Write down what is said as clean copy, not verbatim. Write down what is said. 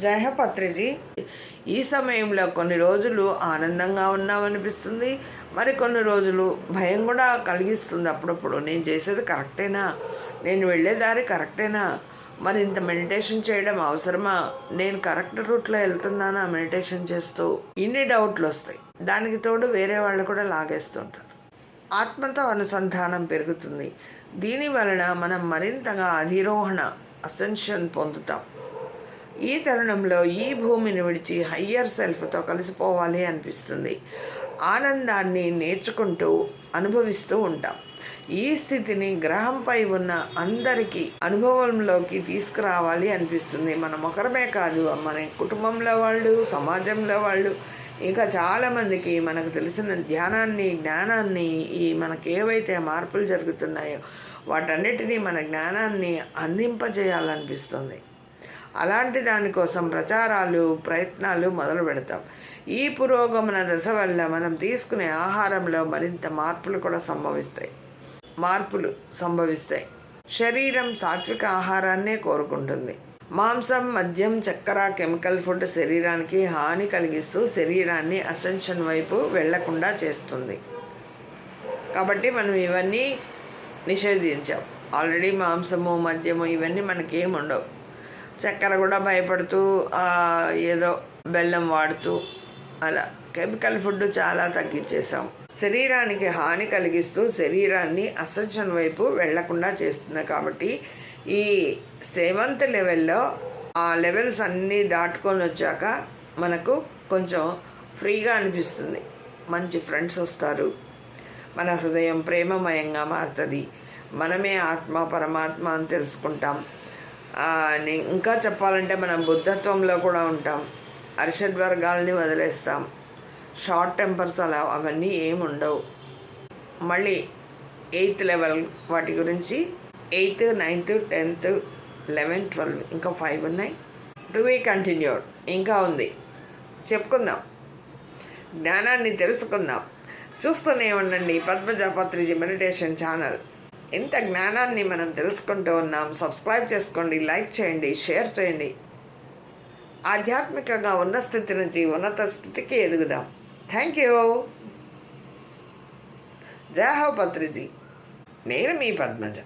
జయ పత్రిజీ, ఈ సమయంలో కొన్ని రోజులు ఆనందంగా ఉన్నామనిపిస్తుంది, మరి కొన్ని రోజులు భయం కూడా కలిగిస్తుంది. అప్పుడప్పుడు నేను చేసేది కరెక్టేనా, నేను వెళ్ళే దారి కరెక్టేనా, మరి ఇంత మెడిటేషన్ చేయడం అవసరమా, నేను కరెక్ట్ రూట్లో వెళ్తున్నానా మెడిటేషన్ చేస్తూ, ఇన్ని డౌట్లు వస్తాయి. దానికి తోడు వేరే వాళ్ళు కూడా లాగేస్తుంటారు. ఆత్మతో అనుసంధానం పెరుగుతుంది. దీని వలన మనం మరింతగా అధిరోహణ అసెన్షన్ పొందుతాం. ఈ తరుణంలో ఈ భూమిని విడిచి హయ్యర్ సెల్ఫ్తో కలిసిపోవాలి అనిపిస్తుంది. ఆనందాన్ని నేర్చుకుంటూ అనుభవిస్తూ ఉంటాం. ఈ స్థితిని గ్రహంపై ఉన్న అందరికీ అనుభవంలోకి తీసుకురావాలి అనిపిస్తుంది. మనం ఒకరమే కాదు, మన కుటుంబంలో వాళ్ళు, సమాజంలో వాళ్ళు, ఇంకా చాలామందికి మనకు తెలిసిన ధ్యానాన్ని, జ్ఞానాన్ని, ఈ మనకు ఏవైతే మార్పులు జరుగుతున్నాయో వాటన్నిటినీ, మన జ్ఞానాన్ని అందింపజేయాలనిపిస్తుంది. అలాంటి దానికోసం ప్రచారాలు, ప్రయత్నాలు మొదలు పెడతాం. ఈ పురోగమన దశ వల్ల మనం తీసుకునే ఆహారంలో మరింత మార్పులు సంభవిస్తాయి. శరీరం సాత్విక ఆహారాన్నే కోరుకుంటుంది. మాంసం, మద్యం, చక్కెర, కెమికల్ ఫుడ్ శరీరానికి హాని కలిగిస్తూ శరీరాన్ని అసెన్షన్ వైపు వెళ్లకుండా చేస్తుంది. కాబట్టి మనం ఇవన్నీ నిషేధించాం. ఆల్రెడీ మాంసము, మద్యము ఇవన్నీ మనకేం ఉండవు. చక్కెర కూడా భయపడుతూ ఏదో బెల్లం వాడుతూ అలా కెమికల్ ఫుడ్ చాలా తగ్గించేసాం. శరీరానికి హాని కలిగిస్తూ శరీరాన్ని అసెన్షన్ వైపు వెళ్లకుండా చేస్తుంది. కాబట్టి ఈ 7th లెవెల్లో ఆ లెవెల్స్ అన్నీ దాటుకొని వచ్చాక మనకు కొంచెం ఫ్రీగా అనిపిస్తుంది. మంచి ఫ్రెండ్స్ వస్తారు, మన హృదయం ప్రేమమయంగా మారుతుంది, మనమే ఆత్మ పరమాత్మ అని తెలుసుకుంటాం. ఇంకా చెప్పాలంటే మనం బుద్ధత్వంలో కూడా ఉంటాం. అరిషడ్ వర్గాలని వదిలేస్తాం. షార్ట్ టెంపర్స్ అవన్నీ ఏముండవు. మళ్ళీ 8th లెవెల్ వాటి గురించి 8th, 9th, 10th, 11, 12 ఇంకా 5 ఉన్నాయి. టు బీ కంటిన్యూడ్ ఇంకా ఉంది. చెప్పుకుందాం, జ్ఞానాన్ని తెలుసుకుందాం. చూస్తూనే ఉండండి పద్మజ పత్రిజీ మెడిటేషన్ ఛానల్. ఇంత జ్ఞానాన్ని మనం తెలుసుకుంటూ ఉన్నాం. సబ్స్క్రైబ్ చేసుకోండి, లైక్ చేయండి, షేర్ చేయండి. ఆధ్యాత్మికంగా ఉన్న స్థితి నుంచి ఉన్నత స్థితికి ఎదుగుదాం. Thank you. జై హో పత్రిజీ. నేను మీ పద్మజ.